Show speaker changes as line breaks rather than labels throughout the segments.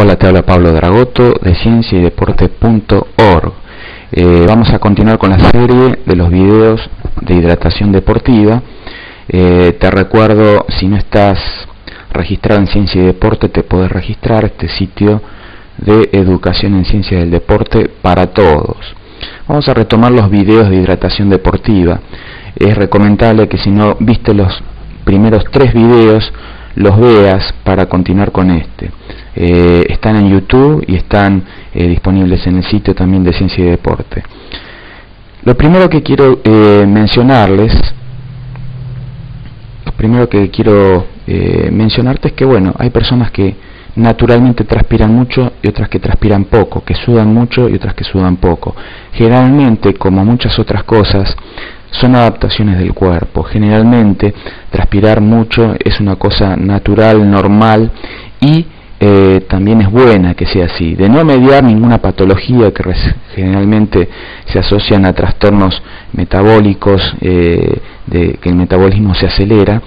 Hola, te habla Pablo Dragoto de cienciaydeporte.org. Vamos a continuar con la serie de los videos de hidratación deportiva. Te recuerdo, si no estás registrado en Ciencia y Deporte, te podés registrar este sitio de educación en ciencia del deporte para todos. Vamos a retomar los videos de hidratación deportiva. Es recomendable que si no viste los primeros 3 videos, los veas para continuar con este. Están en YouTube y están disponibles en el sitio también de Ciencia y Deporte. Lo primero que quiero mencionarte es que bueno, hay personas que naturalmente transpiran mucho y otras que transpiran poco, que sudan mucho y otras que sudan poco. Generalmente, como muchas otras cosas, son adaptaciones del cuerpo. Generalmente transpirar mucho es una cosa natural, normal, y también es buena que sea así, de no mediar ninguna patología que generalmente se asocian a trastornos metabólicos, de que el metabolismo se acelera.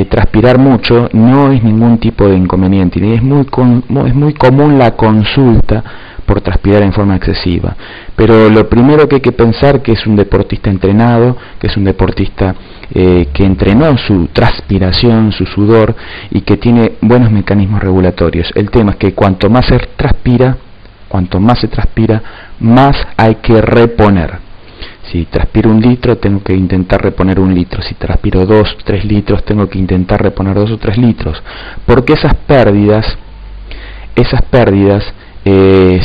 Transpirar mucho no es ningún tipo de inconveniente, y es muy común la consulta por transpirar en forma excesiva. Pero lo primero que hay que pensar que es un deportista entrenado, que es un deportista que entrenó su transpiración, su sudor, y que tiene buenos mecanismos regulatorios. El tema es que cuanto más se transpira, más hay que reponer. Si transpiro 1 litro, tengo que intentar reponer 1 litro. Si transpiro 2, 3 litros, tengo que intentar reponer 2 o 3 litros. Porque esas pérdidas,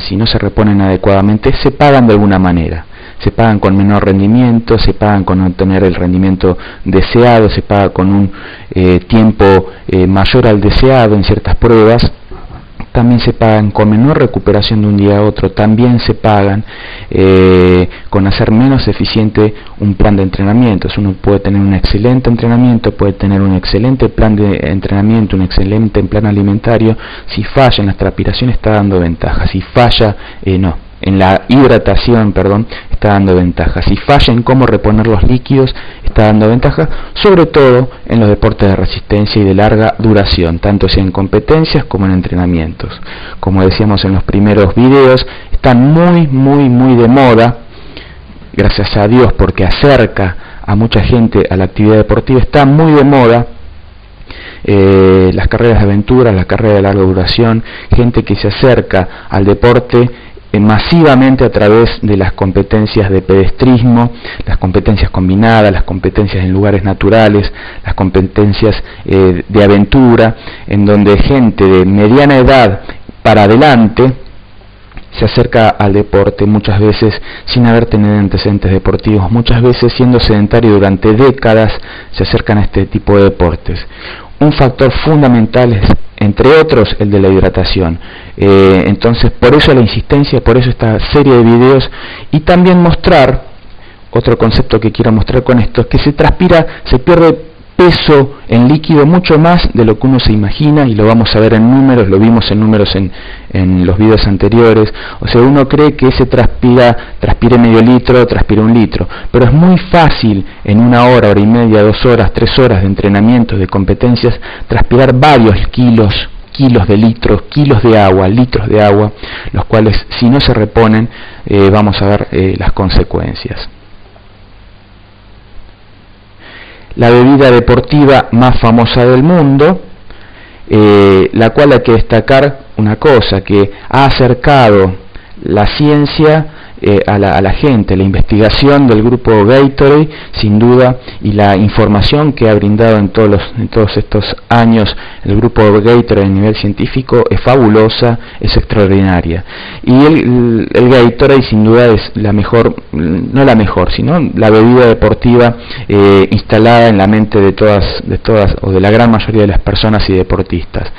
si no se reponen adecuadamente, se pagan de alguna manera. Se pagan con menor rendimiento, se pagan con no tener el rendimiento deseado, se paga con un tiempo mayor al deseado en ciertas pruebas. También se pagan con menor recuperación de un día a otro, también se pagan con hacer menos eficiente un plan de entrenamiento. Uno puede tener un excelente entrenamiento, puede tener un excelente plan de entrenamiento, un excelente plan alimentario. Si falla en la transpiración, está dando ventaja. Si falla, en la hidratación, está dando ventaja. Si falla en cómo reponer los líquidos, está dando ventaja, sobre todo en los deportes de resistencia y de larga duración, tanto sea en competencias como en entrenamientos. Como decíamos en los primeros videos, están muy de moda, gracias a Dios, porque acerca a mucha gente a la actividad deportiva. Está muy de moda las carreras de aventura, las carreras de larga duración, gente que se acerca al deporte masivamente a través de las competencias de pedestrismo, las competencias combinadas, las competencias en lugares naturales, las competencias de aventura, en donde gente de mediana edad para adelante se acerca al deporte, muchas veces sin haber tenido antecedentes deportivos, muchas veces siendo sedentario durante décadas, se acercan a este tipo de deportes. Un factor fundamental es, entre otros, el de la hidratación. Entonces, por eso la insistencia, por eso esta serie de videos, y también mostrar, otro concepto que quiero mostrar con esto, es que se transpira, se pierde peso en líquido mucho más de lo que uno se imagina, y lo vamos a ver en números, lo vimos en números en los videos anteriores. O sea, uno cree que transpire medio litro, transpire 1 litro, pero es muy fácil en 1 hora, hora y media, 2 horas, 3 horas de entrenamiento, de competencias, transpirar varios kilos de litros, litros de agua, los cuales, si no se reponen, vamos a ver las consecuencias. La bebida deportiva más famosa del mundo, la cual hay que destacar una cosa, que ha acercado la ciencia a la gente, la investigación del grupo Gatorade, sin duda, y la información que ha brindado en todos estos años el grupo Gatorade a nivel científico es fabulosa, es extraordinaria. Y el Gatorade sin duda es la mejor, no la mejor, sino la bebida deportiva instalada en la mente de todas o de la gran mayoría de las personas y deportistas.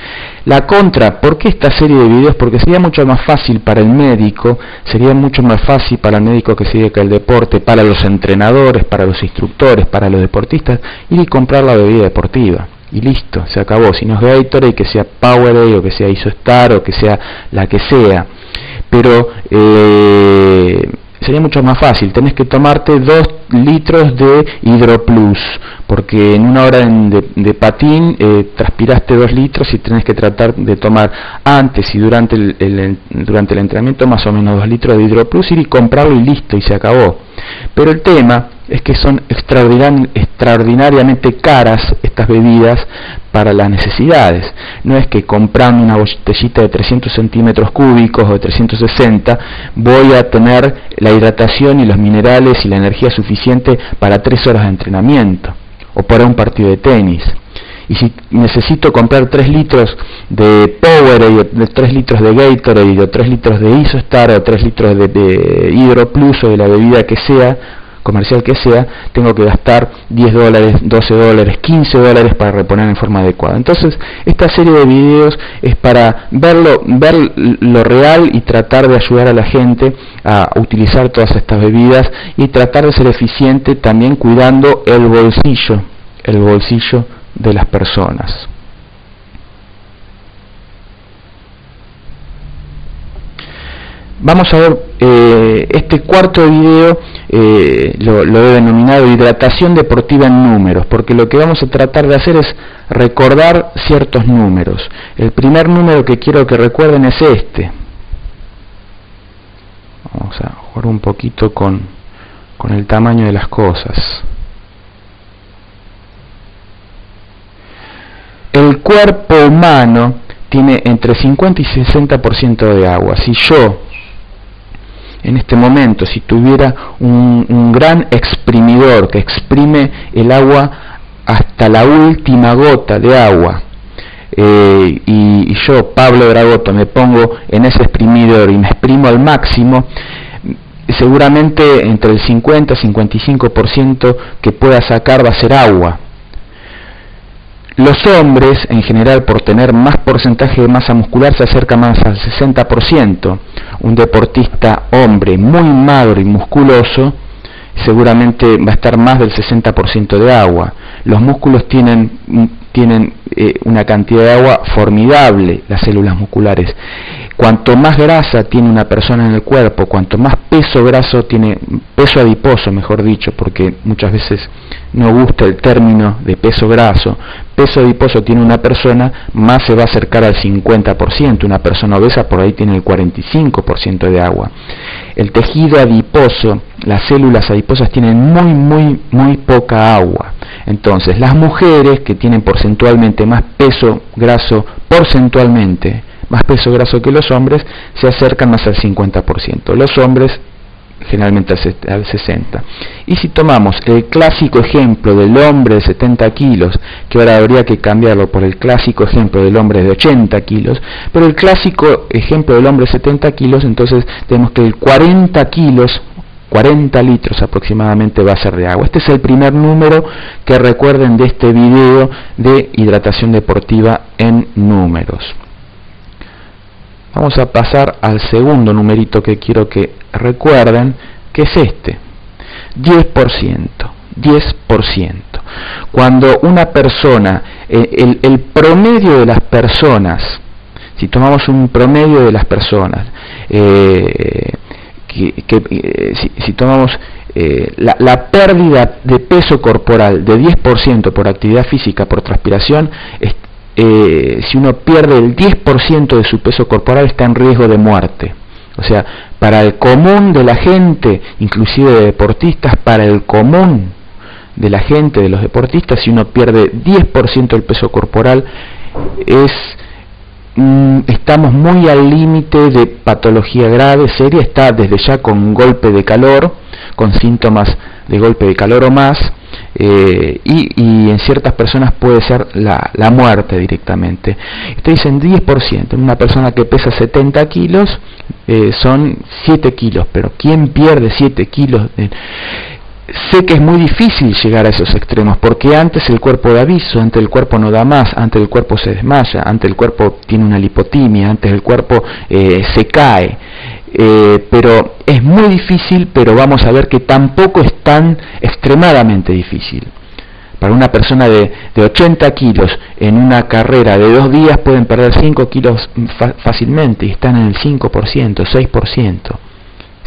La contra, ¿por qué esta serie de videos? Porque sería mucho más fácil para el médico, sería mucho más fácil para el médico que se dedica al deporte, para los entrenadores, para los instructores, para los deportistas, ir y comprar la bebida deportiva. Y listo, se acabó. Si no es Gatorade, que sea Powerade, o que sea Isostar, o que sea la que sea. Pero sería mucho más fácil. Tenés que tomarte 2 litros de Hydroplus, porque en una hora de patín transpiraste 2 litros y tenés que tratar de tomar antes y durante el entrenamiento más o menos 2 litros de Hydroplus, ir y comprarlo y listo, y se acabó. Pero el tema es que son extraordinariamente caras estas bebidas para las necesidades. No es que comprando una botellita de 300 centímetros cúbicos o de 360 voy a tener la hidratación y los minerales y la energía suficiente para 3 horas de entrenamiento o para un partido de tenis. Y si necesito comprar 3 litros de Powerade, o 3 litros de Gatorade, o 3 litros de Isostar, o 3 litros de Hydroplus, o de la bebida que sea, comercial que sea, tengo que gastar $10, $12, $15 para reponer en forma adecuada. Entonces, esta serie de videos es para ver lo real y tratar de ayudar a la gente a utilizar todas estas bebidas y tratar de ser eficiente también cuidando el bolsillo de las personas. Vamos a ver este cuarto video, lo he denominado hidratación deportiva en números, porque lo que vamos a tratar de hacer es recordar ciertos números. El primer número que quiero que recuerden es este. Vamos a jugar un poquito con el tamaño de las cosas. El cuerpo humano tiene entre 50 y 60% de agua. Si yo en este momento, si tuviera un gran exprimidor que exprime el agua hasta la última gota de agua, y yo, Pablo Dragoto, me pongo en ese exprimidor y me exprimo al máximo, seguramente entre el 50 y 55% que pueda sacar va a ser agua. Los hombres, en general, por tener más porcentaje de masa muscular, se acerca más al 60%. Un deportista hombre muy magro y musculoso seguramente va a estar más del 60% de agua. Los músculos tienen una cantidad de agua formidable, las células musculares. Cuanto más grasa tiene una persona en el cuerpo, cuanto más peso graso tiene, peso adiposo mejor dicho, porque muchas veces no gusta el término de peso graso, peso adiposo tiene una persona, más se va a acercar al 50%, una persona obesa por ahí tiene el 45% de agua. El tejido adiposo, las células adiposas tienen muy poca agua. Entonces, las mujeres que tienen porcentualmente más peso graso, más peso graso que los hombres, se acercan más al 50%. Los hombres generalmente al 60%. Y si tomamos el clásico ejemplo del hombre de 70 kilos, que ahora habría que cambiarlo por el clásico ejemplo del hombre de 80 kilos, pero el clásico ejemplo del hombre de 70 kilos, entonces tenemos que el 40 kilos, 40 litros aproximadamente va a ser de agua. Este es el primer número que recuerden de este video de hidratación deportiva en números. Vamos a pasar al segundo numerito que quiero que recuerden, que es este, 10%. Cuando una persona, el promedio de las personas, si tomamos un promedio de las personas, si tomamos la pérdida de peso corporal de 10% por actividad física, por transpiración, si uno pierde el 10% de su peso corporal está en riesgo de muerte. O sea, para el común de la gente, inclusive de deportistas, para el común de la gente, de los deportistas, si uno pierde 10% del peso corporal, estamos muy al límite de patología grave, seria, está desde ya con golpe de calor, con síntomas de golpe de calor o más, y en ciertas personas puede ser la muerte directamente. Ustedes dicen 10%, en una persona que pesa 70 kilos son 7 kilos, pero ¿quién pierde 7 kilos? Sé que es muy difícil llegar a esos extremos, porque antes el cuerpo da aviso, antes el cuerpo no da más, antes el cuerpo se desmaya, antes el cuerpo tiene una lipotimia, antes el cuerpo se cae. Pero es muy difícil, pero vamos a ver que tampoco es tan extremadamente difícil. Para una persona de 80 kilos en una carrera de 2 días pueden perder 5 kilos fácilmente y están en el 5%, 6%.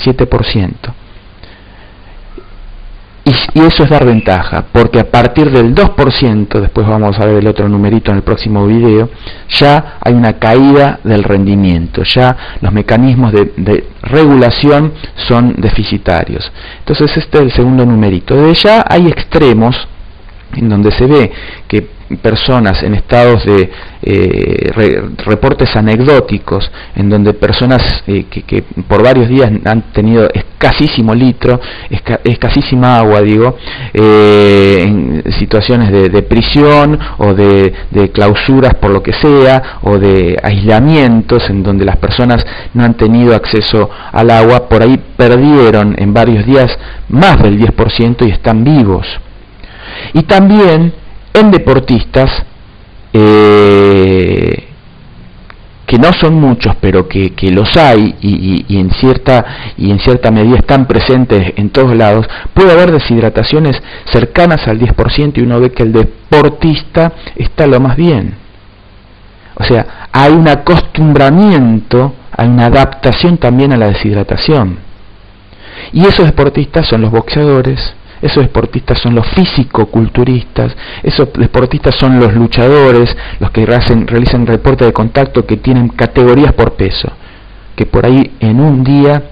7%. Y eso es dar ventaja, porque a partir del 2%, después vamos a ver el otro numerito en el próximo video, ya hay una caída del rendimiento, ya los mecanismos de regulación son deficitarios. Entonces este es el segundo numerito. De ya hay extremos en donde se ve que personas en estados de reportes anecdóticos, en donde personas que por varios días han tenido escasísimo litro, escasísima agua, digo, en situaciones de prisión o de clausuras por lo que sea, o de aislamientos en donde las personas no han tenido acceso al agua, por ahí perdieron en varios días más del 10% y están vivos. Y también en deportistas que no son muchos, pero que los hay y en cierta medida están presentes en todos lados, puede haber deshidrataciones cercanas al 10% y uno ve que el deportista está lo más bien. O sea, hay un acostumbramiento, hay una adaptación también a la deshidratación. Y esos deportistas son los boxeadores, esos deportistas son los físico-culturistas, esos deportistas son los luchadores, los que realizan reporte de contacto, que tienen categorías por peso, que por ahí en un día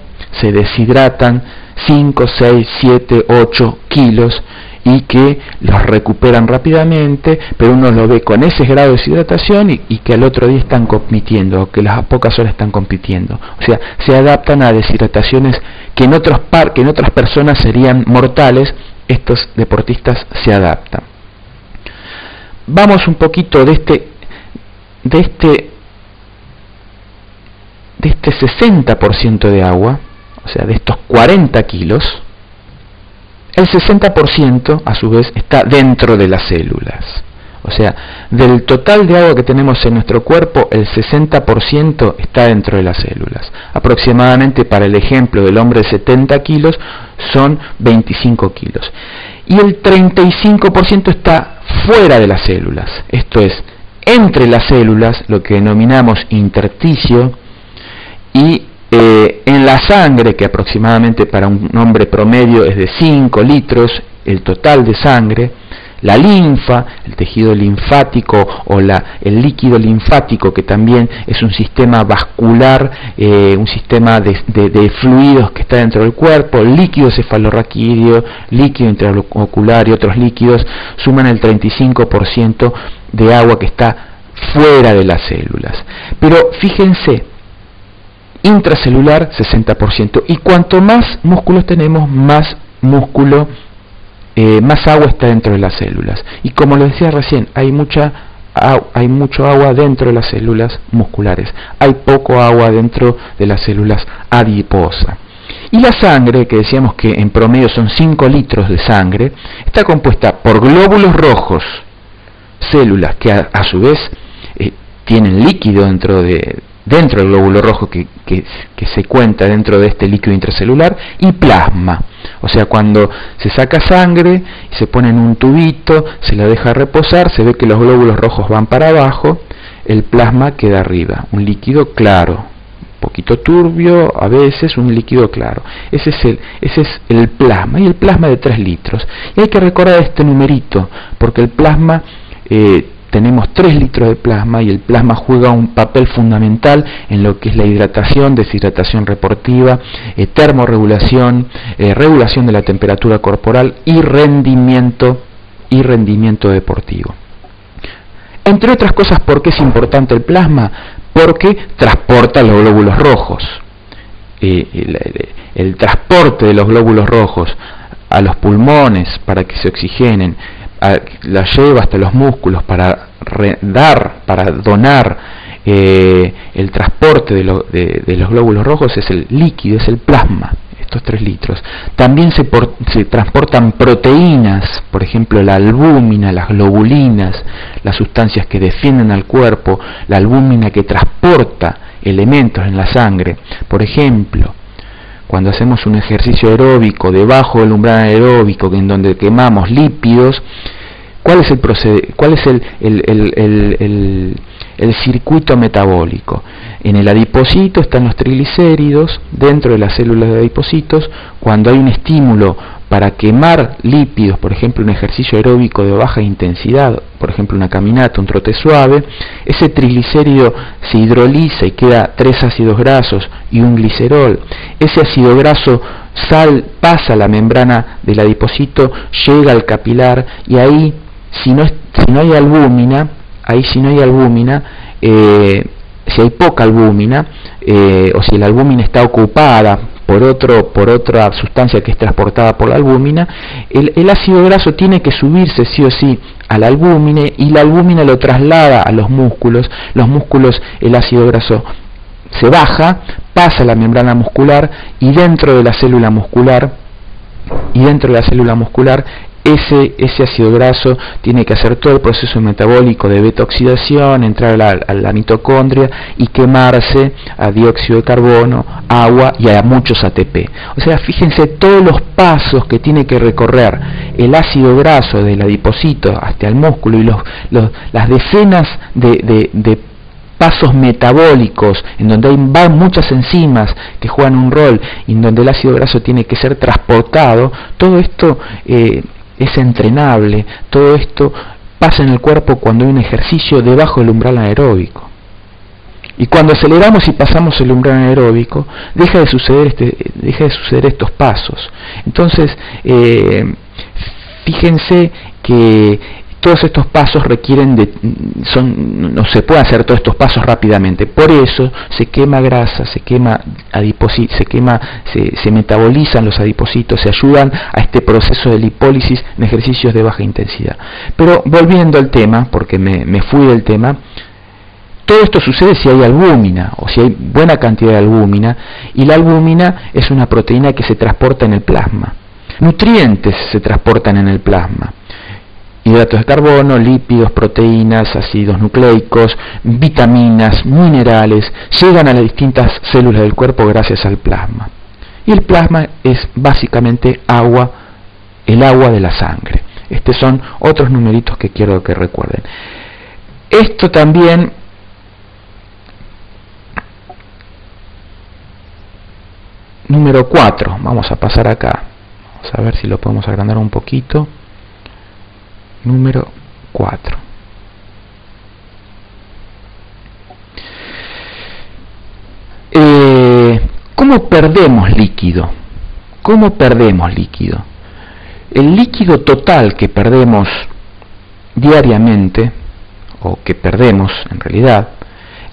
se deshidratan 5, 6, 7, 8 kilos y que los recuperan rápidamente, pero uno lo ve con ese grado de deshidratación y que al otro día están compitiendo, o que las pocas horas están compitiendo. O sea, se adaptan a deshidrataciones que en otras personas serían mortales. Estos deportistas se adaptan. Vamos un poquito de este 60% de agua, o sea, de estos 40 kilos, el 60% a su vez está dentro de las células. O sea, del total de agua que tenemos en nuestro cuerpo, el 60% está dentro de las células. Aproximadamente, para el ejemplo del hombre de 70 kilos, son 25 kilos. Y el 35% está fuera de las células. Esto es, entre las células, lo que denominamos intersticio, y en la sangre, que aproximadamente para un hombre promedio es de 5 litros, el total de sangre, la linfa, el tejido linfático o el líquido linfático, que también es un sistema vascular, un sistema de fluidos que está dentro del cuerpo, líquido cefalorraquídeo, líquido intraocular y otros líquidos, suman el 35% de agua que está fuera de las células. Pero fíjense, intracelular 60%, y cuanto más músculos tenemos, más agua está dentro de las células. Y como lo decía recién, hay mucho agua dentro de las células musculares, hay poco agua dentro de las células adiposas. Y la sangre, que decíamos que en promedio son 5 litros de sangre, está compuesta por glóbulos rojos, células que a su vez tienen líquido dentro del glóbulo rojo que se cuenta dentro de este líquido intracelular, y plasma. O sea, cuando se saca sangre y se pone en un tubito, se la deja reposar, se ve que los glóbulos rojos van para abajo, el plasma queda arriba, un líquido claro, un poquito turbio, a veces un líquido claro. Ese es el plasma, y el plasma de 3 litros. Y hay que recordar este numerito, porque el plasma, tenemos 3 litros de plasma, y el plasma juega un papel fundamental en lo que es la hidratación, deshidratación reportiva, termorregulación, regulación de la temperatura corporal y rendimiento deportivo. Entre otras cosas, ¿por qué es importante el plasma? Porque transporta los glóbulos rojos. El transporte de los glóbulos rojos a los pulmones para que se oxigenen, la lleva hasta los músculos para donar el transporte de los glóbulos rojos, es el líquido, es el plasma, estos 3 litros. También se transportan proteínas, por ejemplo la albúmina, las globulinas, las sustancias que defienden al cuerpo, la albúmina que transporta elementos en la sangre. Por ejemplo, cuando hacemos un ejercicio aeróbico debajo del umbral aeróbico, en donde quemamos lípidos, ¿cuál es el circuito metabólico? En el adipocito están los triglicéridos, dentro de las células de adipocitos. Cuando hay un estímulo para quemar lípidos, por ejemplo un ejercicio aeróbico de baja intensidad, por ejemplo una caminata, un trote suave, ese triglicérido se hidroliza y queda 3 ácidos grasos y un glicerol. Ese ácido graso pasa la membrana del adipocito, llega al capilar, y ahí si no hay albúmina, si hay poca albúmina, o si la albúmina está ocupada por otra sustancia que es transportada por la albúmina, el ácido graso tiene que subirse sí o sí a la albúmina, y la albúmina lo traslada a los músculos. El ácido graso se baja, pasa a la membrana muscular, y dentro de la célula muscular ese ácido graso tiene que hacer todo el proceso metabólico de beta-oxidación, entrar a la mitocondria y quemarse a dióxido de carbono, agua y a muchos ATP. O sea, fíjense todos los pasos que tiene que recorrer el ácido graso del adipocito hasta el músculo, y las decenas de pasos metabólicos en donde van muchas enzimas que juegan un rol, y en donde el ácido graso tiene que ser transportado. Todo esto es entrenable, todo esto pasa en el cuerpo cuando hay un ejercicio debajo del umbral anaeróbico. Y cuando aceleramos y pasamos el umbral anaeróbico, deja de suceder estos pasos. Entonces, fíjense que todos estos pasos no se puede hacer todos estos pasos rápidamente. Por eso se quema grasa, se metabolizan los adipocitos, se ayudan a este proceso de lipólisis en ejercicios de baja intensidad. Pero volviendo al tema, porque me fui del tema, todo esto sucede si hay albúmina, o si hay buena cantidad de albúmina, y la albúmina es una proteína que se transporta en el plasma. Nutrientes se transportan en el plasma: hidratos de carbono, lípidos, proteínas, ácidos nucleicos, vitaminas, minerales, llegan a las distintas células del cuerpo gracias al plasma. Y el plasma es básicamente agua, el agua de la sangre. Estos son otros numeritos que quiero que recuerden. Esto también número 4, vamos a pasar acá, vamos a ver si lo podemos agrandar un poquito. Número 4. ¿Cómo perdemos líquido? ¿Cómo perdemos líquido? El líquido total que perdemos diariamente, o que perdemos en realidad,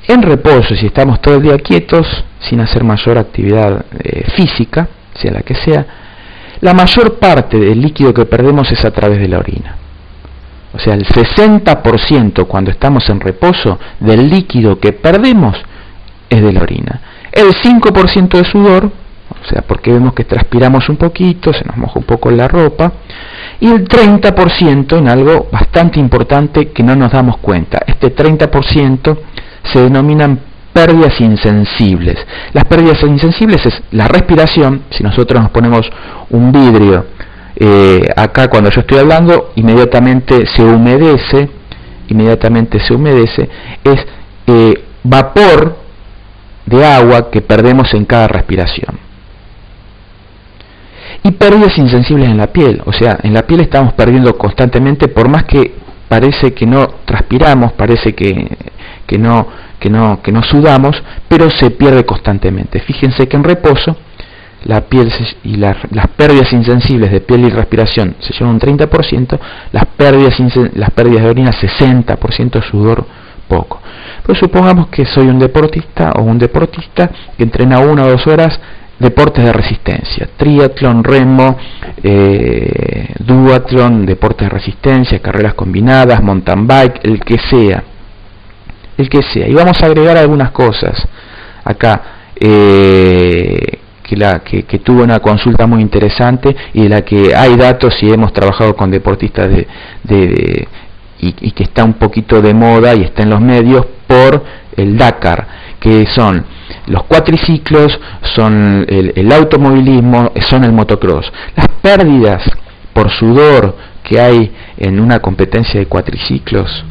en reposo, si estamos todo el día quietos, sin hacer mayor actividad física, sea la que sea, la mayor parte del líquido que perdemos es a través de la orina. O sea, el 60% cuando estamos en reposo del líquido que perdemos es de la orina. El 5% de sudor, o sea, porque vemos que transpiramos un poquito, se nos moja un poco la ropa, y el 30% en algo bastante importante que no nos damos cuenta. Este 30% se denominan pérdidas insensibles. Las pérdidas insensibles es la respiración. Si nosotros nos ponemos un vidrio acá cuando yo estoy hablando, inmediatamente se humedece, es vapor de agua que perdemos en cada respiración. Y pérdidas insensibles en la piel, o sea, en la piel estamos perdiendo constantemente, por más que parece que no transpiramos, parece que no sudamos, pero se pierde constantemente. Fíjense que en reposo la piel y las pérdidas insensibles de piel y respiración se llevan un 30%, las pérdidas de orina 60%, sudor poco. Pero supongamos que soy un deportista que entrena 1 o 2 horas deportes de resistencia, triatlón, remo, duatlón, deportes de resistencia, carreras combinadas, mountain bike, el que sea. Y vamos a agregar algunas cosas acá, que tuvo una consulta muy interesante y de la que hay datos y hemos trabajado con deportistas y que está un poquito de moda y está en los medios por el Dakar, que son los cuatriciclos, son el automovilismo, son el motocross. Las pérdidas por sudor que hay en una competencia de cuatriciclos,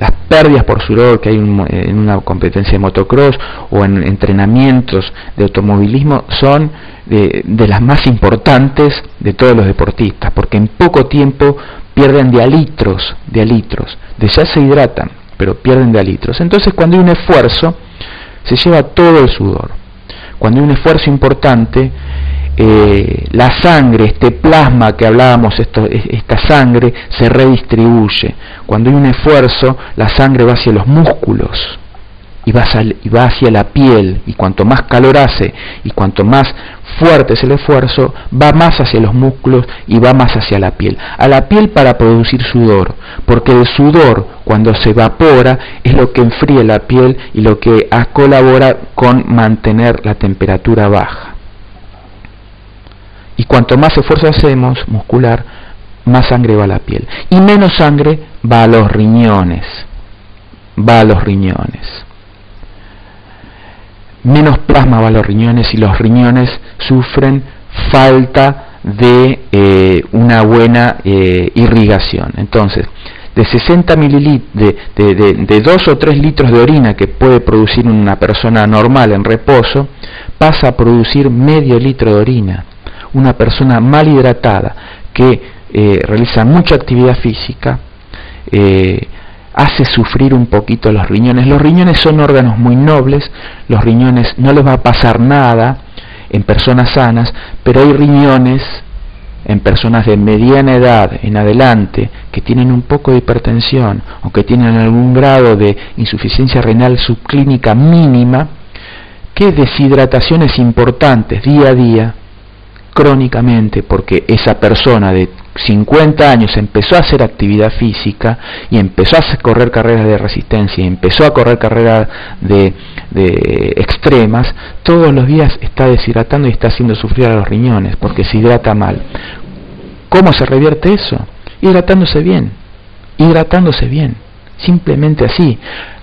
las pérdidas por sudor que hay en una competencia de motocross o en entrenamientos de automovilismo son de las más importantes de todos los deportistas, porque en poco tiempo pierden de a litros, de ya se hidratan, pero pierden de a litros. Entonces cuando hay un esfuerzo, se lleva todo el sudor. Cuando hay un esfuerzo importante, la sangre, este plasma que hablábamos, esta sangre se redistribuye. Cuando hay un esfuerzo, la sangre va hacia los músculos y va hacia la piel, y cuanto más calor hace y cuanto más fuerte es el esfuerzo, va más hacia los músculos y va más hacia la piel. A la piel para producir sudor, porque el sudor cuando se evapora es lo que enfría la piel y lo que colabora con mantener la temperatura baja. Y cuanto más esfuerzo hacemos muscular, más sangre va a la piel y menos sangre va a los riñones. Menos plasma va a los riñones y los riñones sufren falta de una buena irrigación. Entonces, de 60 mililitros, de 2 o 3 litros de orina que puede producir una persona normal en reposo, pasa a producir medio litro de orina. Una persona mal hidratada que realiza mucha actividad física hace sufrir un poquito los riñones. Los riñones son órganos muy nobles, los riñones no les va a pasar nada en personas sanas, pero hay riñones en personas de mediana edad en adelante que tienen un poco de hipertensión o que tienen algún grado de insuficiencia renal subclínica mínima, que deshidrataciones importantes día a día, crónicamente, porque esa persona de 50 años empezó a hacer actividad física y empezó a correr carreras de resistencia y empezó a correr carreras de extremas, todos los días está deshidratando y está haciendo sufrir a los riñones porque se hidrata mal. ¿Cómo se revierte eso? Hidratándose bien, simplemente así.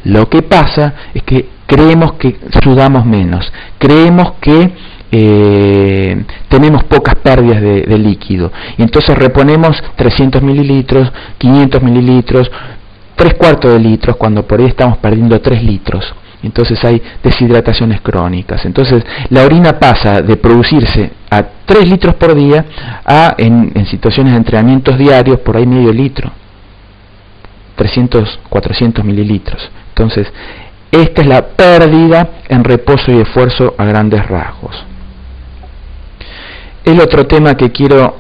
Lo que pasa es que creemos que sudamos menos, creemos que tenemos pocas pérdidas de líquido y entonces reponemos 300 mililitros, 500 mililitros, 3/4 de litros cuando por ahí estamos perdiendo 3 litros. Entonces hay deshidrataciones crónicas. Entonces la orina pasa de producirse a 3 litros por día a en situaciones de entrenamientos diarios por ahí medio litro, 300, 400 mililitros. Entonces esta es la pérdida en reposo y esfuerzo a grandes rasgos. El otro tema que quiero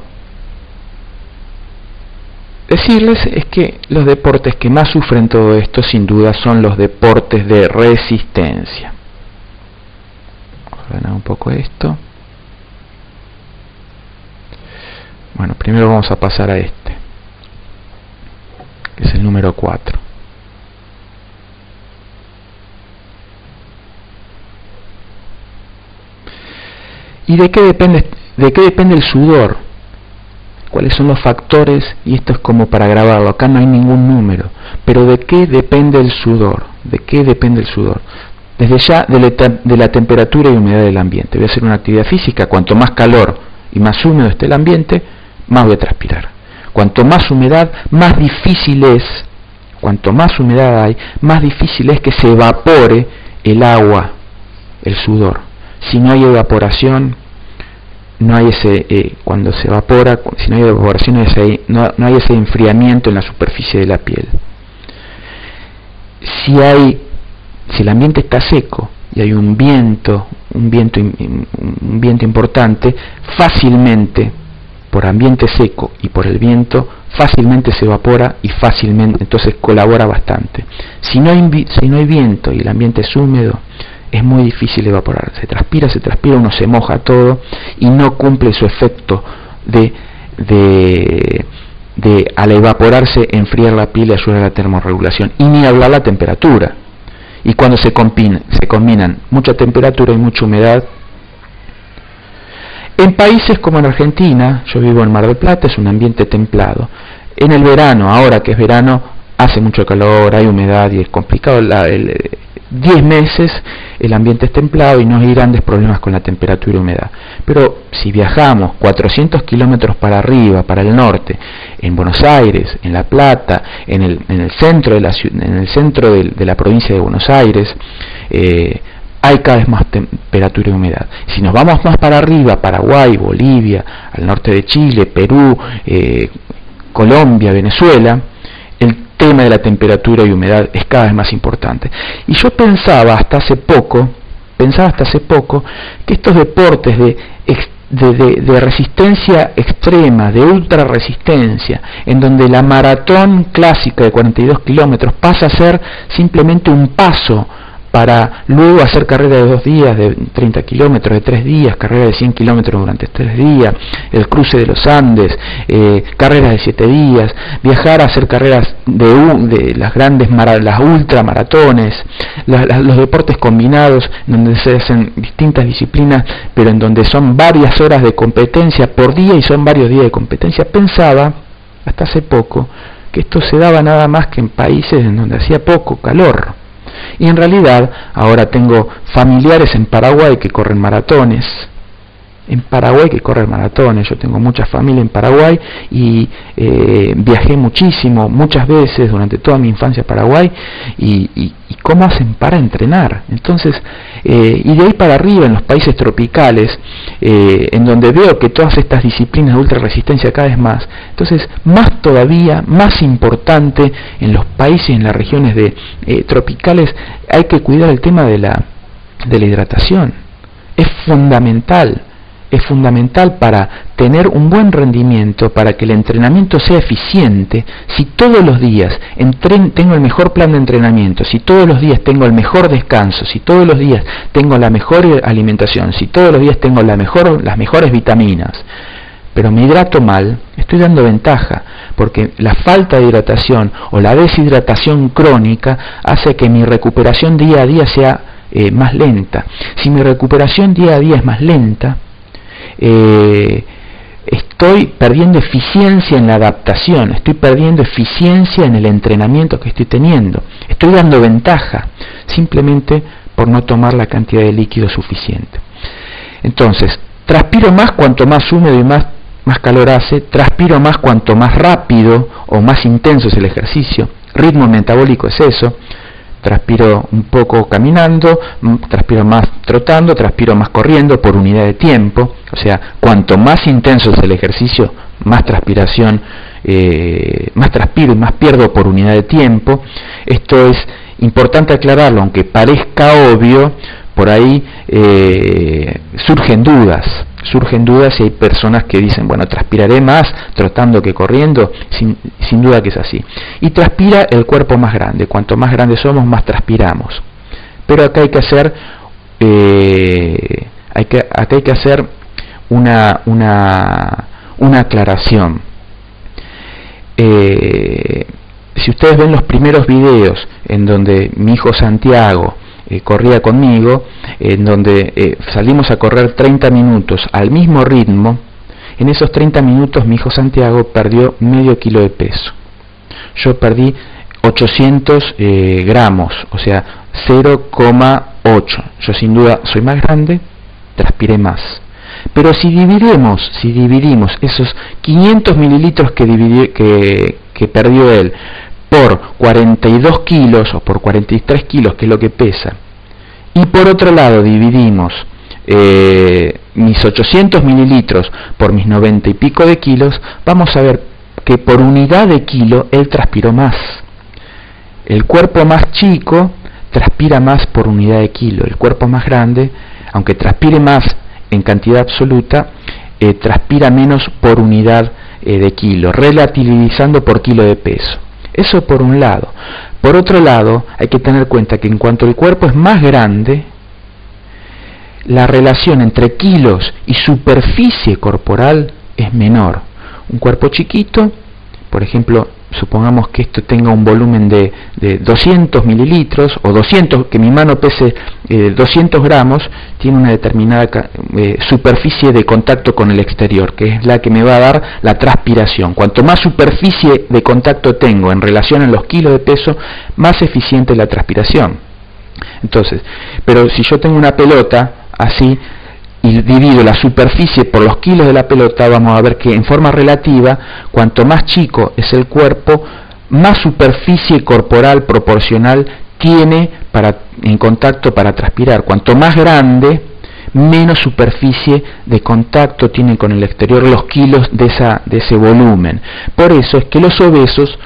decirles es que los deportes que más sufren todo esto sin duda son los deportes de resistencia. Vamos a ordenar un poco esto. Bueno, primero vamos a pasar a este, que es el número 4. ¿Y de qué depende el sudor? ¿Cuáles son los factores? Y esto es como para grabarlo, acá no hay ningún número, pero ¿de qué depende el sudor? Desde ya de la temperatura y humedad del ambiente. Voy a hacer una actividad física, cuanto más calor y más húmedo esté el ambiente, más voy a transpirar. Cuanto más humedad, más difícil es, cuanto más humedad hay, más difícil es que se evapore el agua, el sudor. Si no hay evaporación, no hay cuando se evapora, si no hay evaporación, no hay ese enfriamiento en la superficie de la piel. Si el ambiente está seco y hay un viento importante, fácilmente, por ambiente seco y por el viento, fácilmente se evapora y fácilmente, entonces colabora bastante. Si no hay viento y el ambiente es húmedo, es muy difícil evaporar. Se transpira, uno se moja todo y no cumple su efecto de al evaporarse enfriar la piel y ayudar a la termorregulación, y ni hablar la temperatura. Y cuando se combinan mucha temperatura y mucha humedad, en países como en Argentina, yo vivo en Mar del Plata, es un ambiente templado. En el verano, ahora que es verano, hace mucho calor, hay humedad y es complicado 10 meses el ambiente es templado y no hay grandes problemas con la temperatura y humedad. Pero si viajamos 400 kilómetros para arriba, para el norte, en Buenos Aires, en La Plata, en el centro de la provincia de Buenos Aires, hay cada vez más temperatura y humedad. Si nos vamos más para arriba, Paraguay, Bolivia, al norte de Chile, Perú, Colombia, Venezuela, el tema de la temperatura y humedad es cada vez más importante. Y yo pensaba hasta hace poco que estos deportes de resistencia extrema, de ultra resistencia, en donde la maratón clásica de 42 kilómetros pasa a ser simplemente un paso para luego hacer carrera de 2 días, de 30 kilómetros, de 3 días, carrera de 100 kilómetros durante 3 días, el cruce de los Andes, carreras de 7 días, viajar a hacer carreras de las grandes, las ultramaratones, los deportes combinados, donde se hacen distintas disciplinas, pero en donde son varias horas de competencia por día y son varios días de competencia. Pensaba, hasta hace poco, que esto se daba nada más que en países en donde hacía poco calor. Y en realidad ahora tengo familiares en Paraguay que corren maratones. Yo tengo mucha familia en Paraguay y viajé muchas veces durante toda mi infancia a Paraguay y cómo hacen para entrenar. Entonces, y de ahí para arriba en los países tropicales, en donde veo que todas estas disciplinas de ultra resistencia cada vez más, entonces más todavía, más importante en los países, en las regiones tropicales, hay que cuidar el tema de la hidratación. Es fundamental para tener un buen rendimiento, para que el entrenamiento sea eficiente. Si todos los días tengo el mejor plan de entrenamiento, si todos los días tengo el mejor descanso, si todos los días tengo la mejor alimentación, si todos los días tengo las mejores vitaminas, pero me hidrato mal, estoy dando ventaja, porque la falta de hidratación o la deshidratación crónica hace que mi recuperación día a día sea más lenta. Si mi recuperación día a día es más lenta, estoy perdiendo eficiencia en la adaptación, estoy perdiendo eficiencia en el entrenamiento que estoy teniendo, estoy dando ventaja simplemente por no tomar la cantidad de líquido suficiente. Entonces, transpiro más cuanto más húmedo y más calor hace, transpiro más cuanto más rápido o más intenso es el ejercicio, ritmo metabólico es eso. Transpiro un poco caminando, transpiro más trotando, transpiro más corriendo por unidad de tiempo. O sea, cuanto más intenso es el ejercicio, más transpiración, más transpiro y más pierdo por unidad de tiempo. Esto es importante aclararlo, aunque parezca obvio, por ahí surgen dudas y hay personas que dicen, bueno, transpiraré más trotando que corriendo. Sin duda que es así. Y transpira el cuerpo más grande, cuanto más grande somos, más transpiramos. Pero acá hay que hacer una aclaración. Si ustedes ven los primeros videos en donde mi hijo Santiago corría conmigo, en donde salimos a correr 30 minutos al mismo ritmo, en esos 30 minutos mi hijo Santiago perdió medio kilo de peso. Yo perdí 800 gramos, o sea 0,8. Yo sin duda soy más grande, transpiré más. Pero si dividimos esos 500 mililitros que perdió él por 42 kilos o por 43 kilos, que es lo que pesa, y por otro lado dividimos mis 800 mililitros por mis 90 y pico de kilos, vamos a ver que por unidad de kilo él transpiró más. El cuerpo más chico transpira más por unidad de kilo, el cuerpo más grande, aunque transpire más en cantidad absoluta, transpira menos por unidad de kilo, relativizando por kilo de peso. Eso por un lado. Por otro lado, hay que tener en cuenta que en cuanto el cuerpo es más grande, la relación entre kilos y superficie corporal es menor. Un cuerpo chiquito, por ejemplo, supongamos que esto tenga un volumen de 200 mililitros o 200, que mi mano pese 200 gramos, tiene una determinada superficie de contacto con el exterior, que es la que me va a dar la transpiración. Cuanto más superficie de contacto tengo en relación a los kilos de peso, más eficiente es la transpiración. Entonces, pero si yo tengo una pelota así y divido la superficie por los kilos de la pelota, vamos a ver que en forma relativa, cuanto más chico es el cuerpo, más superficie corporal proporcional tiene en contacto para transpirar. Cuanto más grande, menos superficie de contacto tienen con el exterior los kilos de ese volumen. Por eso es que los obesos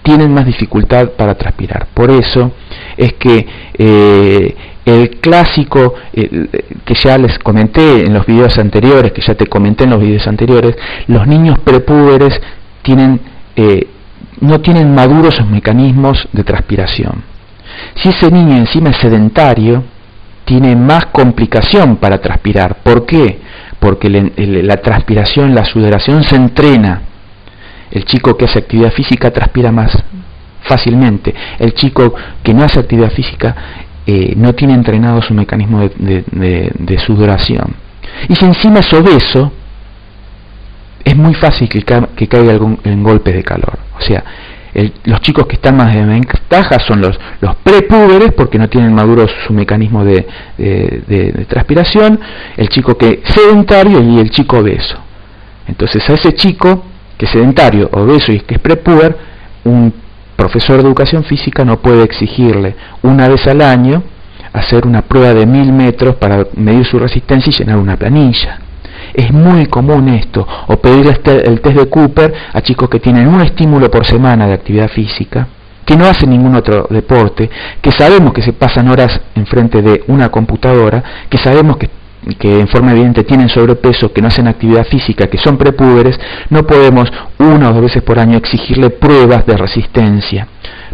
tienen más dificultad para transpirar. Por eso es que el clásico que ya les comenté en los videos anteriores, los niños prepúberes no tienen maduros sus mecanismos de transpiración. Si ese niño encima es sedentario, tiene más complicación para transpirar. ¿Por qué? Porque la transpiración, la sudoración se entrena. El chico que hace actividad física transpira más fácilmente. El chico que no hace actividad física no tiene entrenado su mecanismo de sudoración. Y si encima es obeso, es muy fácil que caiga en golpes de calor. O sea, los chicos que están más de ventaja son los prepúberes, porque no tienen maduro su mecanismo de transpiración, el chico que es sedentario y el chico obeso. Entonces a ese chico que es sedentario, obeso y que es prepúber, un profesor de educación física no puede exigirle una vez al año hacer una prueba de 1000 metros para medir su resistencia y llenar una planilla. Es muy común esto, o pedirle el test de Cooper a chicos que tienen un estímulo por semana de actividad física, que no hacen ningún otro deporte, que sabemos que se pasan horas enfrente de una computadora, que sabemos que en forma evidente tienen sobrepeso, que no hacen actividad física, que son prepúberes. No podemos 1 o 2 veces por año exigirle pruebas de resistencia,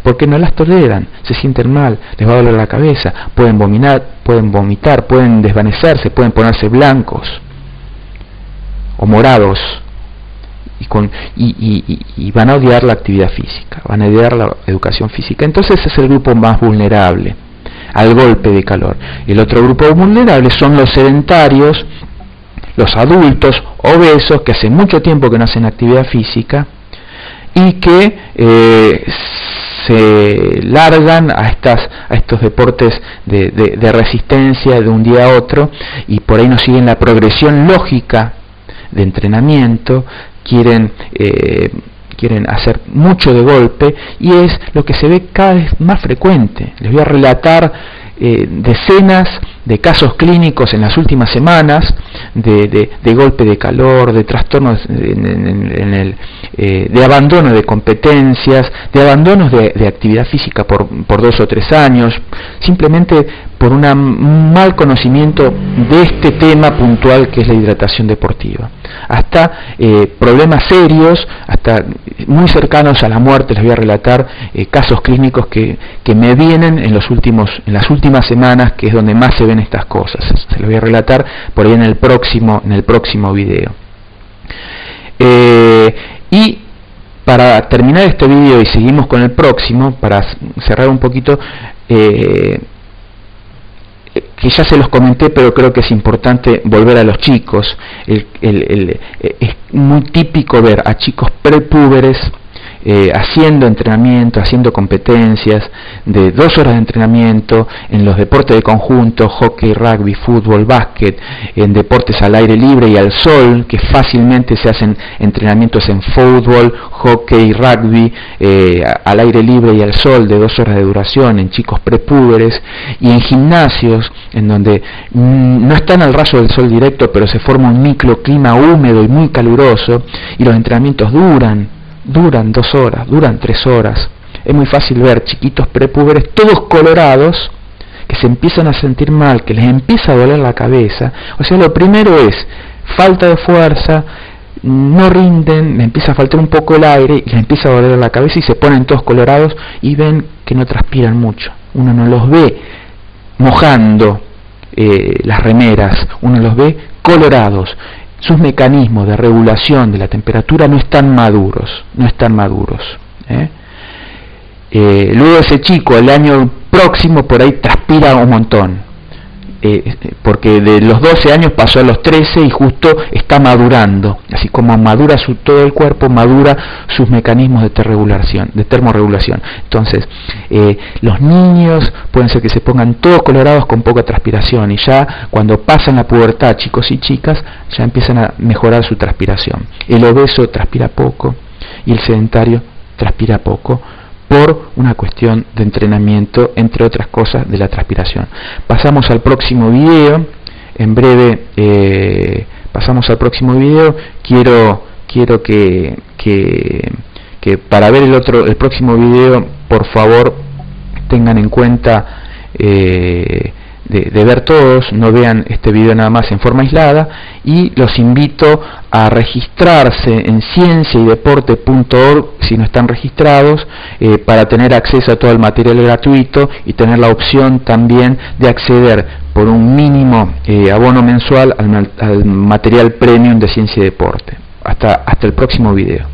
porque no las toleran, se sienten mal, les va a doler la cabeza, pueden vomitar, pueden desvanecerse, pueden ponerse blancos o morados, y van a odiar la actividad física, van a odiar la educación física. Entonces es el grupo más vulnerable al golpe de calor. El otro grupo vulnerable son los sedentarios, los adultos obesos que hace mucho tiempo que no hacen actividad física y que se largan a estos deportes de resistencia de un día a otro, y por ahí no siguen la progresión lógica de entrenamiento, quieren hacer mucho de golpe, y es lo que se ve cada vez más frecuente. Les voy a relatar decenas de casos clínicos en las últimas semanas de golpe de calor, de trastornos de abandono de competencias, de abandonos de actividad física por 2 o 3 años, simplemente por un mal conocimiento de este tema puntual que es la hidratación deportiva, hasta problemas serios, hasta muy cercanos a la muerte. Les voy a relatar casos clínicos que me vienen en las últimas semanas, que es donde más se ven estas cosas. Se los voy a relatar por ahí en el próximo video. Y para terminar este video y seguimos con el próximo, para cerrar un poquito, que ya se los comenté, pero creo que es importante volver a los chicos. Es muy típico ver a chicos prepúberes haciendo entrenamiento, haciendo competencias de 2 horas de entrenamiento en los deportes de conjunto, hockey, rugby, fútbol, básquet, en deportes al aire libre y al sol, que fácilmente se hacen entrenamientos en fútbol, hockey, rugby, al aire libre y al sol de 2 horas de duración en chicos prepúberes, y en gimnasios en donde no están al rayo del sol directo, pero se forma un microclima húmedo y muy caluroso, y los entrenamientos duran 2 horas, duran 3 horas. Es muy fácil ver chiquitos prepúberes todos colorados, que se empiezan a sentir mal, que les empieza a doler la cabeza. O sea, lo primero es falta de fuerza, no rinden, les empieza a faltar un poco el aire y les empieza a doler la cabeza, y se ponen todos colorados y ven que no transpiran mucho. Uno no los ve mojando las remeras, uno los ve colorados. Sus mecanismos de regulación de la temperatura no están maduros. Luego ese chico el año próximo por ahí transpira un montón. porque de los 12 años pasó a los 13 y justo está madurando, así como madura todo el cuerpo, madura sus mecanismos de termorregulación. Entonces, los niños pueden ser que se pongan todos colorados con poca transpiración, y ya cuando pasan la pubertad, chicos y chicas, ya empiezan a mejorar su transpiración. El obeso transpira poco y el sedentario transpira poco, por una cuestión de entrenamiento, entre otras cosas, de la transpiración. Pasamos al próximo video. En breve pasamos al próximo video. Quiero que para ver el próximo video, por favor, tengan en cuenta de ver todos, no vean este video nada más en forma aislada, y los invito a registrarse en cienciaydeporte.org si no están registrados, para tener acceso a todo el material gratuito y tener la opción también de acceder por un mínimo abono mensual al material premium de Ciencia y Deporte. Hasta el próximo video.